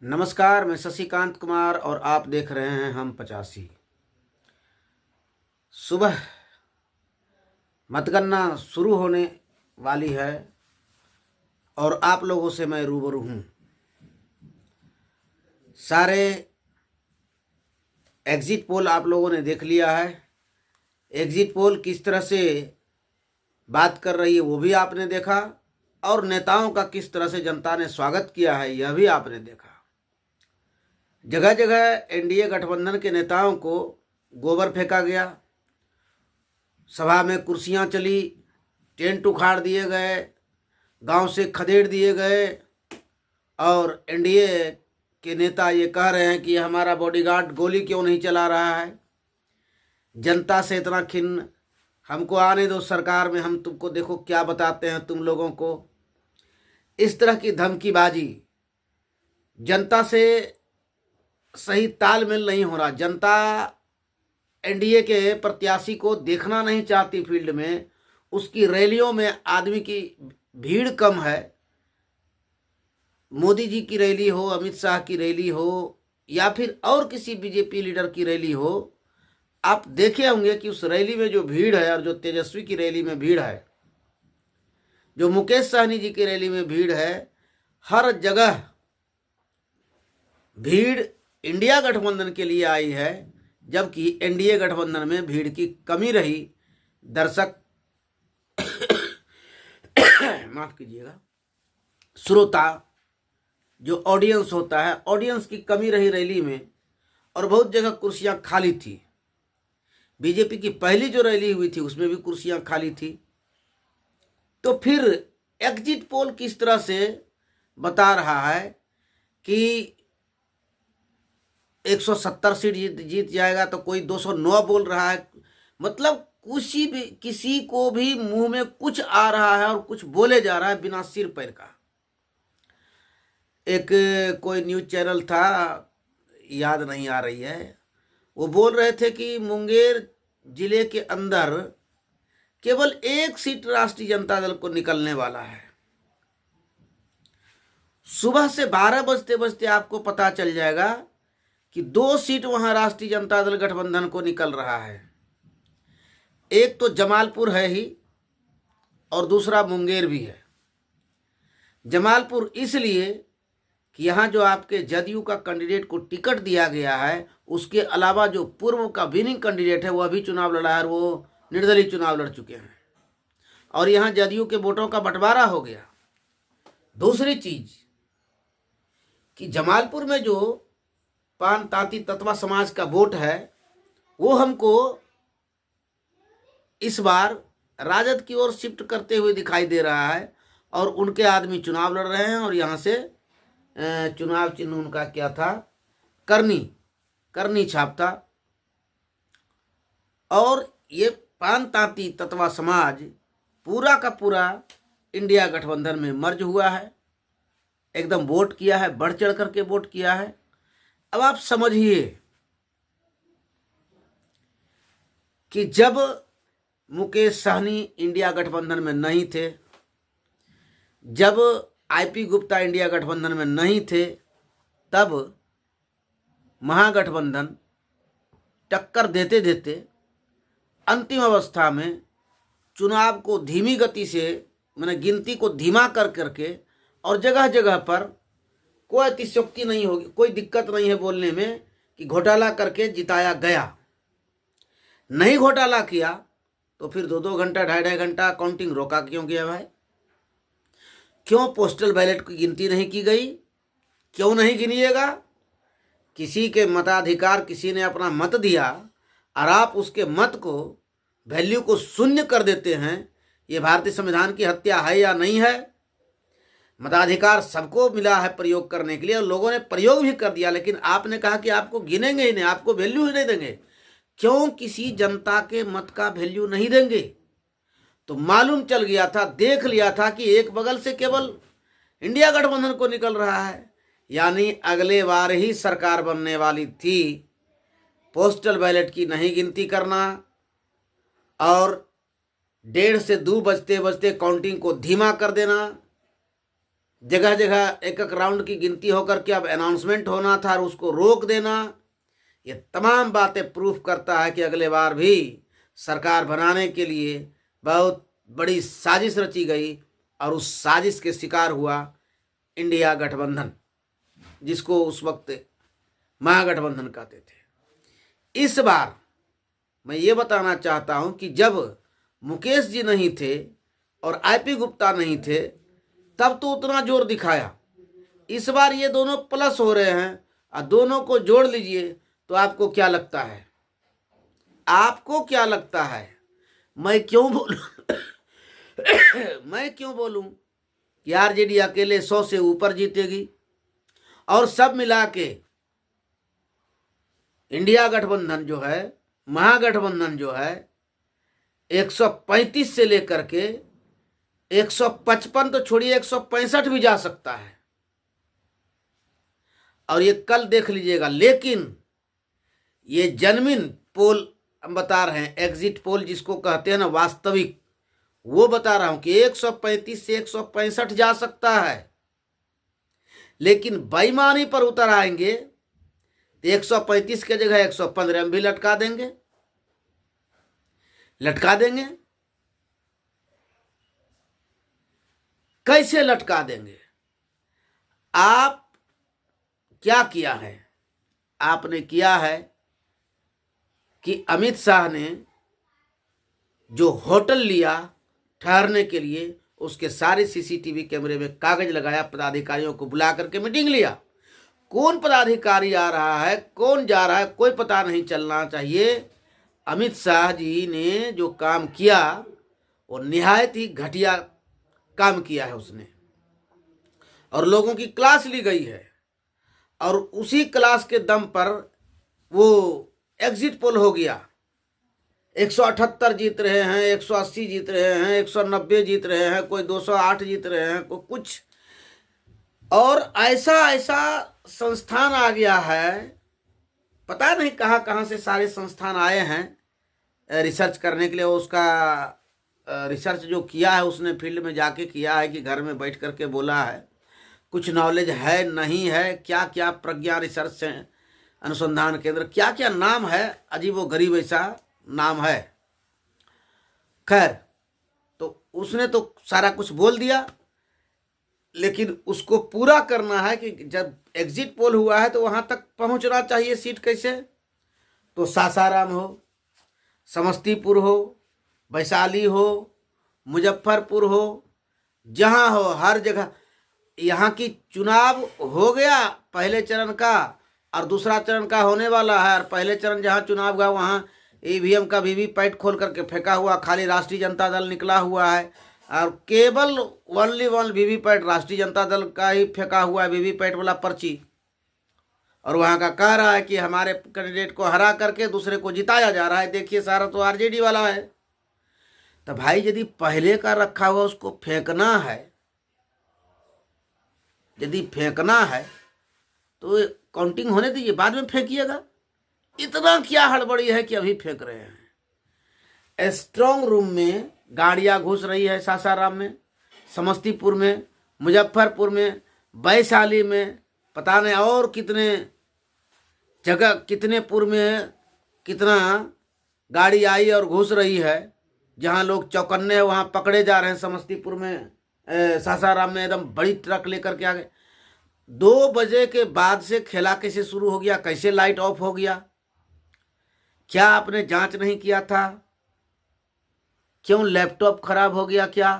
नमस्कार, मैं शशिकांत कुमार और आप देख रहे हैं हम 85। सुबह मतगणना शुरू होने वाली है और आप लोगों से मैं रूबरू हूँ। सारे एग्जिट पोल आप लोगों ने देख लिया है। एग्जिट पोल किस तरह से बात कर रही है वो भी आपने देखा, और नेताओं का किस तरह से जनता ने स्वागत किया है यह भी आपने देखा। जगह जगह एनडीए गठबंधन के नेताओं को गोबर फेंका गया, सभा में कुर्सियां चली, टेंट उखाड़ दिए गए, गांव से खदेड़ दिए गए, और एनडीए के नेता ये कह रहे हैं कि हमारा बॉडीगार्ड गोली क्यों नहीं चला रहा है, जनता से इतना खिन्न, हमको आने दो सरकार में, हम तुमको देखो क्या बताते हैं तुम लोगों को। इस तरह की धमकीबाजी, जनता से सही तालमेल नहीं हो रहा। जनता एनडीए के प्रत्याशी को देखना नहीं चाहती फील्ड में, उसकी रैलियों में आदमी की भीड़ कम है। मोदी जी की रैली हो, अमित शाह की रैली हो, या फिर और किसी बीजेपी लीडर की रैली हो, आप देखे होंगे कि उस रैली में जो भीड़ है और जो तेजस्वी की रैली में भीड़ है, जो मुकेश सहनी जी की रैली में भीड़ है, हर जगह भीड़ इंडिया गठबंधन के लिए आई है, जबकि एनडीए गठबंधन में भीड़ की कमी रही। दर्शक माफ कीजिएगा, श्रोता जो ऑडियंस होता है, ऑडियंस की कमी रही रैली में, और बहुत जगह कुर्सियां खाली थी। बीजेपी की पहली जो रैली हुई थी उसमें भी कुर्सियां खाली थी। तो फिर एग्जिट पोल किस तरह से बता रहा है कि 170 सीट जीत जाएगा, तो कोई 209 बोल रहा है। मतलब किसी को भी मुंह में कुछ आ रहा है और कुछ बोले जा रहा है बिना सिर पैर का। एक कोई न्यूज चैनल था, याद नहीं आ रही है, वो बोल रहे थे कि मुंगेर जिले के अंदर केवल एक सीट राष्ट्रीय जनता दल को निकलने वाला है। सुबह से 12 बजते बजते आपको पता चल जाएगा कि 2 सीट वहां राष्ट्रीय जनता दल गठबंधन को निकल रहा है। एक तो जमालपुर है ही, और दूसरा मुंगेर भी है। जमालपुर इसलिए कि यहाँ जो आपके जदयू का कैंडिडेट को टिकट दिया गया है, उसके अलावा जो पूर्व का विनिंग कैंडिडेट है वो अभी चुनाव लड़ा है और वो निर्दलीय चुनाव लड़ चुके हैं, और यहाँ जदयू के वोटों का बंटवारा हो गया। दूसरी चीज कि जमालपुर में जो पान तांती तत्वा समाज का वोट है, वो हमको इस बार राजद की ओर शिफ्ट करते हुए दिखाई दे रहा है, और उनके आदमी चुनाव लड़ रहे हैं। और यहाँ से चुनाव चिन्ह उनका क्या था, करनी छाप था। और ये पान तांती तत्वा समाज पूरा का पूरा इंडिया गठबंधन में मर्ज हुआ है, एकदम वोट किया है, बढ़ चढ़ करके वोट किया है। अब आप समझिए कि जब मुकेश सहनी इंडिया गठबंधन में नहीं थे, जब आईपी गुप्ता इंडिया गठबंधन में नहीं थे, तब महागठबंधन टक्कर देते देते अंतिम अवस्था में चुनाव को धीमी गति से, मैंने गिनती को धीमा कर करके, और जगह जगह पर कोई अतिशयोक्ति नहीं होगी, कोई दिक्कत नहीं है बोलने में कि घोटाला करके जिताया गया। नहीं घोटाला किया तो फिर 2-2 घंटा 2.5 घंटा काउंटिंग रोका क्यों गया भाई? क्यों पोस्टल बैलेट की गिनती नहीं की गई? क्यों नहीं गिनिएगा? किसी के मताधिकार, किसी ने अपना मत दिया और आप उसके मत को, वैल्यू को शून्य कर देते हैं, ये भारतीय संविधान की हत्या है या नहीं है? मताधिकार सबको मिला है प्रयोग करने के लिए, और लोगों ने प्रयोग भी कर दिया, लेकिन आपने कहा कि आपको गिनेंगे ही नहीं, आपको वैल्यू ही नहीं देंगे। क्यों किसी जनता के मत का वैल्यू नहीं देंगे? तो मालूम चल गया था, देख लिया था कि एक बगल से केवल इंडिया गठबंधन को निकल रहा है, यानी अगले बार ही सरकार बनने वाली थी। पोस्टल बैलेट की नहीं गिनती करना और 1:30 से 2 बजते बजते काउंटिंग को धीमा कर देना, जगह जगह एक एक राउंड की गिनती होकर के अब अनाउंसमेंट होना था और उसको रोक देना, ये तमाम बातें प्रूफ करता है कि अगले बार भी सरकार बनाने के लिए बहुत बड़ी साजिश रची गई और उस साजिश के शिकार हुआ इंडिया गठबंधन, जिसको उस वक्त महागठबंधन कहते थे। इस बार मैं ये बताना चाहता हूं कि जब मुकेश जी नहीं थे और आईपी गुप्ता नहीं थे तब तो उतना जोर दिखाया, इस बार ये दोनों प्लस हो रहे हैं और दोनों को जोड़ लीजिए तो आपको क्या लगता है? आपको क्या लगता है? मैं क्यों बोलूं मैं क्यों बोलूं कि आरजेडी अकेले 100 से ऊपर जीतेगी और सब मिला के इंडिया गठबंधन जो है, महागठबंधन जो है 135 से लेकर के 155 तो छोड़िए 165 भी जा सकता है और ये कल देख लीजिएगा। लेकिन ये जेन्युइन पोल हम बता रहे हैं, एग्जिट पोल जिसको कहते हैं ना वास्तविक, वो बता रहा हूं कि 135 से 165 जा सकता है। लेकिन बेईमानी पर उतर आएंगे तो 135 के जगह 115 हम भी लटका देंगे। कैसे लटका देंगे? आप क्या किया है? आपने किया है कि अमित शाह ने जो होटल लिया ठहरने के लिए, उसके सारे सीसीटीवी कैमरे में कागज लगाया, पदाधिकारियों को बुला करके मीटिंग लिया। कौन पदाधिकारी आ रहा है, कौन जा रहा है, कोई पता नहीं चलना चाहिए। अमित शाह जी ने जो काम किया वो निहायत ही घटिया काम किया है उसने, और लोगों की क्लास ली गई है और उसी क्लास के दम पर वो एग्जिट पोल हो गया। 178 जीत रहे हैं, 180 जीत रहे हैं, 190 जीत रहे हैं, कोई 208 जीत रहे हैं, कोई कुछ। और ऐसा ऐसा संस्थान आ गया है, पता नहीं कहाँ कहाँ से सारे संस्थान आए हैं रिसर्च करने के लिए। उसका रिसर्च जो किया है उसने फील्ड में जाके किया है कि घर में बैठ करके बोला है, कुछ नॉलेज है नहीं है, क्या क्या प्रज्ञा रिसर्च अनुसंधान केंद्र, क्या क्या नाम है, अजीब व गरीब ऐसा नाम है। खैर, तो उसने तो सारा कुछ बोल दिया, लेकिन उसको पूरा करना है कि जब एग्जिट पोल हुआ है तो वहां तक पहुंचना चाहिए। सीट कैसे? तो सासाराम हो, समस्तीपुर हो, वैशाली हो, मुजफ्फरपुर हो, जहां हो हर जगह यहाँ की चुनाव हो गया पहले चरण का और दूसरा चरण का होने वाला है। और पहले चरण जहाँ चुनाव हुआ वहाँ ईवीएम का वीवीपैट खोल करके फेंका हुआ, खाली राष्ट्रीय जनता दल निकला हुआ है और केवल ओनली वन वीवीपैट राष्ट्रीय जनता दल का ही फेंका हुआ है, वीवीपैट वाला पर्ची। और वहाँ का कह रहा है कि हमारे कैंडिडेट को हरा करके दूसरे को जिताया जा रहा है, देखिए सारा तो आरजेडी वाला है। तो भाई यदि पहले का रखा हुआ उसको फेंकना है, यदि फेंकना है तो काउंटिंग होने दीजिए, बाद में फेंकिएगा। इतना क्या हड़बड़ी है कि अभी फेंक रहे हैं। स्ट्रांग रूम में गाड़ियां घुस रही है, सासाराम में, समस्तीपुर में, मुजफ्फरपुर में, वैशाली में, पता नहीं और कितने जगह, कितने पुर में कितना गाड़ी आई और घुस रही है। जहां लोग चौकन्ने हैं वहां पकड़े जा रहे हैं। समस्तीपुर में, सासाराम में एकदम बड़ी ट्रक लेकर के आ गए। 2 बजे के बाद से खेला कैसे शुरू हो गया, कैसे लाइट ऑफ हो गया? क्या आपने जांच नहीं किया था? क्यों लैपटॉप खराब हो गया क्या?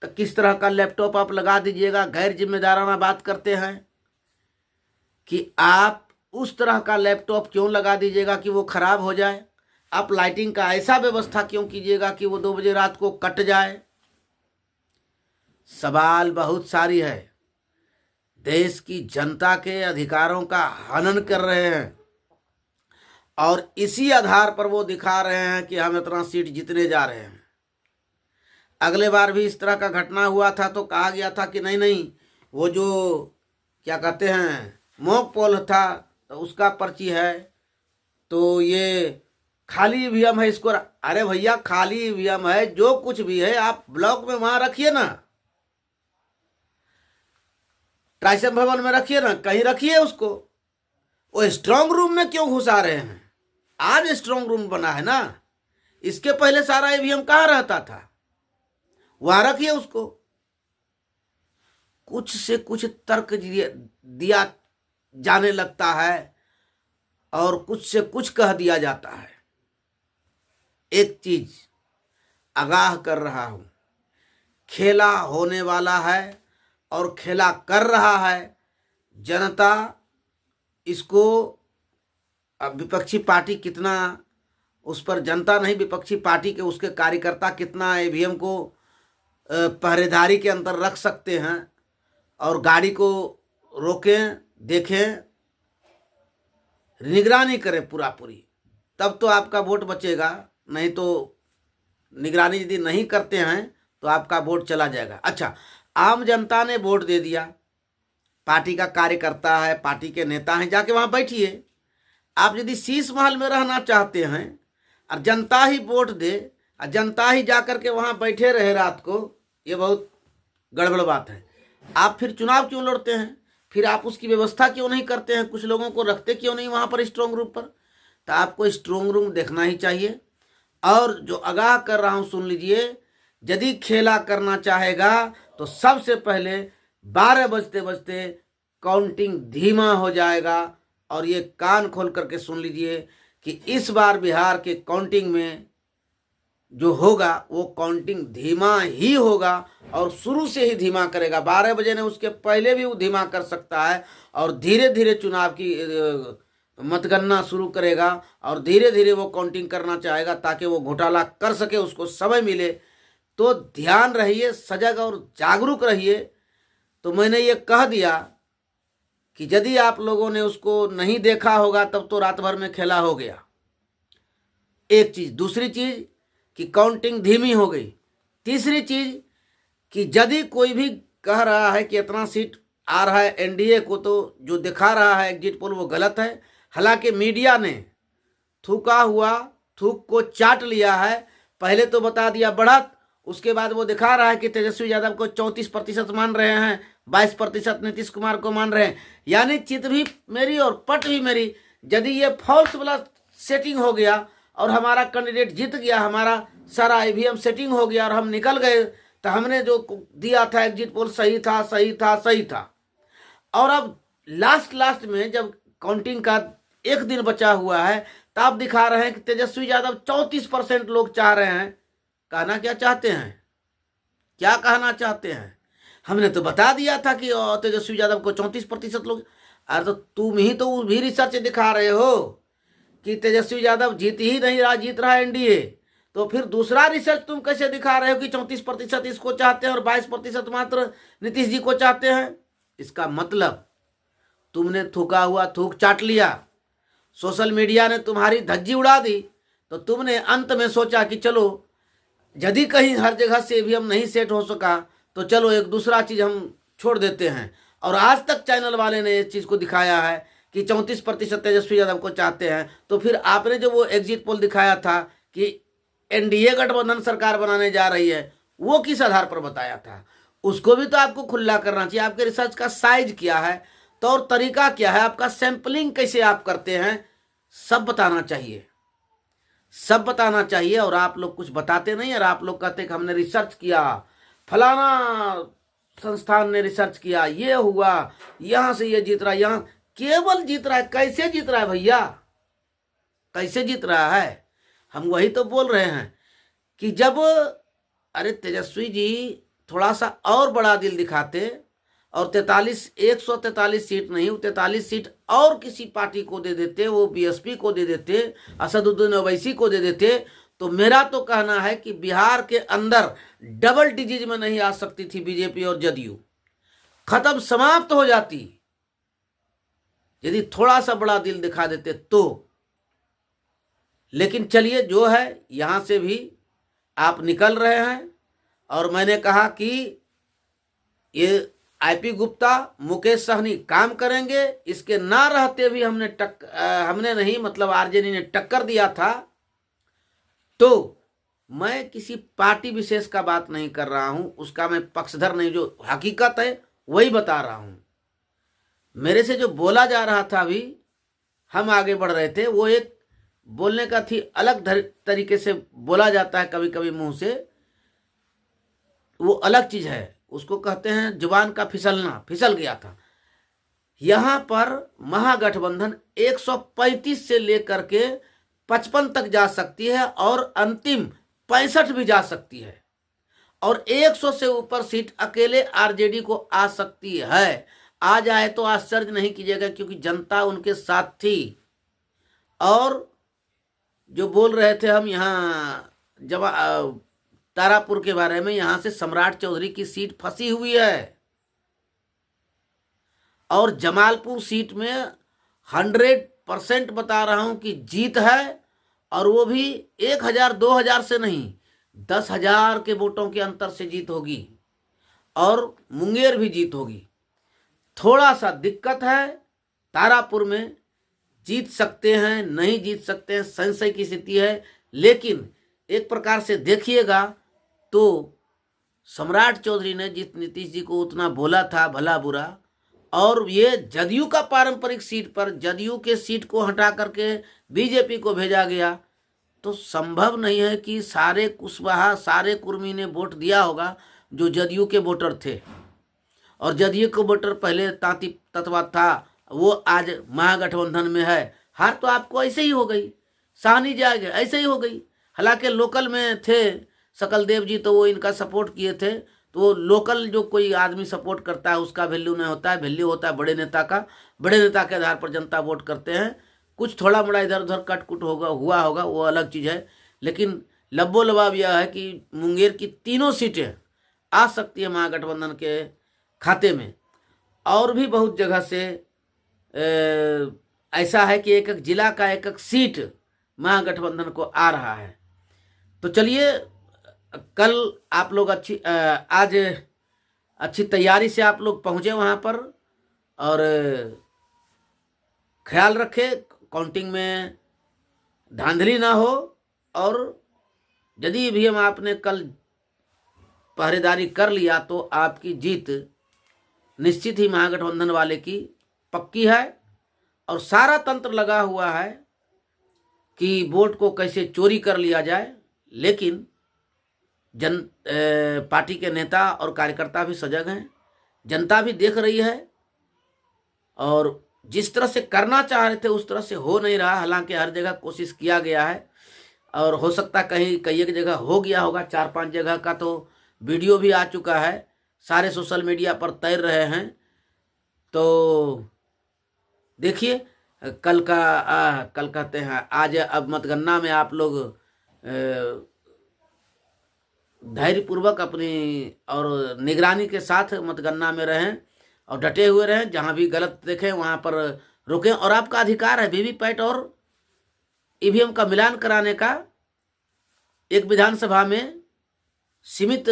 तो किस तरह का लैपटॉप आप लगा दीजिएगा? गैर जिम्मेदाराना बात करते हैं कि आप उस तरह का लैपटॉप क्यों लगा दीजिएगा कि वो खराब हो जाए? आप लाइटिंग का ऐसा व्यवस्था क्यों कीजिएगा कि वो 2 बजे रात को कट जाए? सवाल बहुत सारी है। देश की जनता के अधिकारों का हनन कर रहे हैं और इसी आधार पर वो दिखा रहे हैं कि हम इतना सीट जीतने जा रहे हैं। अगले बार भी इस तरह का घटना हुआ था तो कहा गया था कि नहीं नहीं, वो जो क्या कहते हैं मॉक पोल था तो उसका पर्ची है, तो ये खाली ईवीएम है इसको। अरे भैया, खाली ईवीएम है, जो कुछ भी है आप ब्लॉक में वहां रखिए ना। ट्राइसम भवन में रखिए ना, कहीं रखिए उसको। वो स्ट्रांग रूम में क्यों घुसा रहे हैं? आज स्ट्रांग रूम बना है ना, इसके पहले सारा ईवीएम कहाँ रहता था? वहां रखिए उसको। कुछ से कुछ तर्क दिया जाने लगता है और कुछ से कुछ कह दिया जाता है। एक चीज आगाह कर रहा हूं, खेला होने वाला है और खेला कर रहा है जनता। इसको अब विपक्षी पार्टी कितना, उस पर जनता नहीं, विपक्षी पार्टी के उसके कार्यकर्ता कितना ईवीएम को पहरेदारी के अंदर रख सकते हैं और गाड़ी को रोकें, देखें, निगरानी करें पूरा पूरी, तब तो आपका वोट बचेगा। नहीं तो निगरानी यदि नहीं करते हैं तो आपका वोट चला जाएगा। अच्छा, आम जनता ने वोट दे दिया, पार्टी का कार्यकर्ता है, पार्टी के नेता हैं, जाके वहाँ बैठिए। आप यदि शीश महल में रहना चाहते हैं और जनता ही वोट दे और जनता ही जा कर के वहाँ बैठे रहे रात को, ये बहुत गड़बड़ बात है। आप फिर चुनाव क्यों लड़ते हैं? फिर आप उसकी व्यवस्था क्यों नहीं करते हैं? कुछ लोगों को रखते क्यों नहीं वहाँ पर स्ट्रांग रूम पर? तो आपको स्ट्रांग रूम देखना ही चाहिए। और जो आगाह कर रहा हूँ सुन लीजिए, यदि खेला करना चाहेगा तो सबसे पहले 12 बजते बजते काउंटिंग धीमा हो जाएगा। और ये कान खोल करके सुन लीजिए कि इस बार बिहार के काउंटिंग में जो होगा वो काउंटिंग धीमा ही होगा और शुरू से ही धीमा करेगा। 12 बजे ने, उसके पहले भी वो धीमा कर सकता है और धीरे धीरे चुनाव की मतगणना शुरू करेगा और धीरे धीरे वो काउंटिंग करना चाहेगा ताकि वो घोटाला कर सके, उसको समय मिले। तो ध्यान रहिए, सजग और जागरूक रहिए। तो मैंने ये कह दिया कि यदि आप लोगों ने उसको नहीं देखा होगा तब तो रात भर में खेला हो गया, एक चीज। दूसरी चीज कि काउंटिंग धीमी हो गई। तीसरी चीज कि यदि कोई भी कह रहा है कि इतना सीट आ रहा है एनडीए को, तो जो दिखा रहा है एग्जिट पोल वो गलत है। हालांकि मीडिया ने थूका हुआ थूक को चाट लिया है। पहले तो बता दिया बढ़त, उसके बाद वो दिखा रहा है कि तेजस्वी यादव को 34% मान रहे हैं, 22% नीतीश कुमार को मान रहे हैं। यानी चित भी मेरी और पट भी मेरी। यदि ये फॉल्स वाला सेटिंग हो गया और हमारा कैंडिडेट जीत गया, हमारा सारा ईवीएम सेटिंग हो गया और हम निकल गए, तो हमने जो दिया था एग्जिट पोल सही था, सही था, सही था। और अब लास्ट में जब काउंटिंग का एक दिन बचा हुआ है तब दिखा रहे हैं कि तेजस्वी यादव 34% लोग चाह रहे हैं। कहना क्या चाहते हैं? क्या कहना चाहते हैं? हमने तो बता दिया था कि तेजस्वी यादव को 34% लोग। अरे तो तुम ही तो भी रिसर्च दिखा रहे हो कि तेजस्वी यादव जीत ही नहीं रहा, जीत रहा एनडीए। तो फिर दूसरा रिसर्च तुम कैसे दिखा रहे हो कि 34% इसको चाहते हैं और 22% मात्र नीतीश जी को चाहते हैं? इसका मतलब तुमने थूका हुआ थूक चाट लिया, सोशल मीडिया ने तुम्हारी धज्जी उड़ा दी। तो तुमने अंत में सोचा कि चलो यदि कहीं हर जगह से भी हम नहीं सेट हो सका तो चलो एक दूसरा चीज हम छोड़ देते हैं। और आज तक चैनल वाले ने इस चीज को दिखाया है कि 34% तेजस्वी यादव को चाहते हैं। तो फिर आपने जो वो एग्जिट पोल दिखाया था कि एनडीए गठबंधन सरकार बनाने जा रही है, वो किस आधार पर बताया था? उसको भी तो आपको खुला करना चाहिए। आपके रिसर्च का साइज क्या है, तौर तरीका क्या है, आपका सैंपलिंग कैसे आप करते हैं, सब बताना चाहिए, सब बताना चाहिए। और आप लोग कुछ बताते नहीं। और आप लोग कहते कि हमने रिसर्च किया, फलाना संस्थान ने रिसर्च किया, ये हुआ, यहां से ये जीत रहा, यहां केवल जीत रहा है। कैसे जीत रहा है भैया? कैसे जीत रहा है? हम वही तो बोल रहे हैं कि जब अरे तेजस्वी जी थोड़ा सा और बड़ा दिल दिखाते और 143 सीट नहीं, 43 सीट और किसी पार्टी को दे देते, वो बीएसपी को दे देते, असदुद्दीन ओवैसी को दे देते, तो मेरा तो कहना है कि बिहार के अंदर डबल डिजिट में नहीं आ सकती थी बीजेपी और जदयू, खत्म, समाप्त हो जाती यदि थोड़ा सा बड़ा दिल दिखा देते तो। लेकिन चलिए, जो है यहां से भी आप निकल रहे हैं। और मैंने कहा कि ये आईपी गुप्ता, मुकेश सहनी काम करेंगे। इसके ना रहते भी हमने नहीं, मतलब आरजेडी ने टक्कर दिया था। तो मैं किसी पार्टी विशेष का बात नहीं कर रहा हूं, उसका मैं पक्षधर नहीं, जो हकीकत है वही बता रहा हूं। मेरे से जो बोला जा रहा था, अभी हम आगे बढ़ रहे थे, वो एक बोलने का थी अलग तरीके से बोला जाता है कभी कभी मुंह से, वो अलग चीज है, उसको कहते हैं जुबान का फिसलना, फिसल गया था। यहां पर महागठबंधन 135 से लेकर के 55 तक जा सकती है और अंतिम 65 भी जा सकती है, और 100 से ऊपर सीट अकेले आरजेडी को आ सकती है। आ जाए तो आश्चर्य नहीं कीजिएगा, क्योंकि जनता उनके साथ थी। और जो बोल रहे थे हम यहाँ जब तारापुर के बारे में, यहां से सम्राट चौधरी की सीट फंसी हुई है, और जमालपुर सीट में 100% बता रहा हूं कि जीत है, और वो भी 1000 2000 से नहीं, 10,000 के वोटों के अंतर से जीत होगी, और मुंगेर भी जीत होगी। थोड़ा सा दिक्कत है, तारापुर में जीत सकते हैं, नहीं जीत सकते हैं, संशय की स्थिति है। लेकिन एक प्रकार से देखिएगा तो सम्राट चौधरी ने जिस नीतीश जी को उतना बोला था भला बुरा, और ये जदयू का पारंपरिक सीट पर जदयू के सीट को हटा करके बीजेपी को भेजा गया, तो संभव नहीं है कि सारे कुशवाहा, सारे कुर्मी ने वोट दिया होगा जो जदयू के वोटर थे। और जदयू के वोटर पहले तांती तत्वा था, वो आज महागठबंधन में है। हार तो आपको ऐसे ही हो गई, साहनी जाएगा ऐसे ही हो गई। हालांकि लोकल में थे सकलदेव जी, तो वो इनका सपोर्ट किए थे, तो वो लोकल जो कोई आदमी सपोर्ट करता है उसका वैल्यू नहीं होता है, वैल्यू होता है बड़े नेता का। बड़े नेता के आधार पर जनता वोट करते हैं। कुछ थोड़ा मोड़ा इधर उधर कटकुट हुआ होगा, वो अलग चीज़ है। लेकिन लब्बो लबाब यह है कि मुंगेर की तीनों सीटें आ सकती है महागठबंधन के खाते में। और भी बहुत जगह से ऐसा है कि एक एक जिला का एक एक सीट महागठबंधन को आ रहा है। तो चलिए, कल आप लोग आज अच्छी तैयारी से आप लोग पहुँचे वहाँ पर, और ख्याल रखें काउंटिंग में धांधली ना हो। और यदि भी हम आपने कल पहरेदारी कर लिया तो आपकी जीत निश्चित ही महागठबंधन वाले की पक्की है। और सारा तंत्र लगा हुआ है कि वोट को कैसे चोरी कर लिया जाए। लेकिन पार्टी के नेता और कार्यकर्ता भी सजग हैं, जनता भी देख रही है, और जिस तरह से करना चाह रहे थे उस तरह से हो नहीं रहा। हालांकि हर जगह कोशिश किया गया है, और हो सकता कहीं कई एक जगह हो गया होगा, 4-5 जगह का तो वीडियो भी आ चुका है, सारे सोशल मीडिया पर तैर रहे हैं। तो देखिए, कल कहते हैं आज, अब मतगणना में आप लोग धैर्यपूर्वक अपनी और निगरानी के साथ मतगणना में रहें, और डटे हुए रहें। जहां भी गलत देखें वहां पर रोकें, और आपका अधिकार है वीवीपैट और ईवीएम का मिलान कराने का। एक विधानसभा में सीमित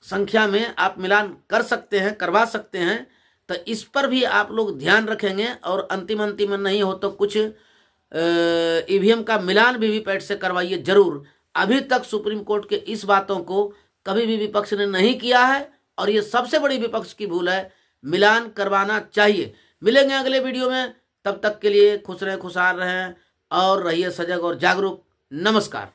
संख्या में आप मिलान कर सकते हैं, करवा सकते हैं। तो इस पर भी आप लोग ध्यान रखेंगे, और अंतिम में नहीं हो तो कुछ ईवीएम का मिलान वीवीपैट से करवाइए जरूर। अभी तक सुप्रीम कोर्ट के इस बातों को कभी भी विपक्ष ने नहीं किया है, और ये सबसे बड़ी विपक्ष की भूल है। मिलान करवाना चाहिए। मिलेंगे अगले वीडियो में, तब तक के लिए खुश रहें, खुशहाल रहें, और रहिए सजग और जागरूक। नमस्कार।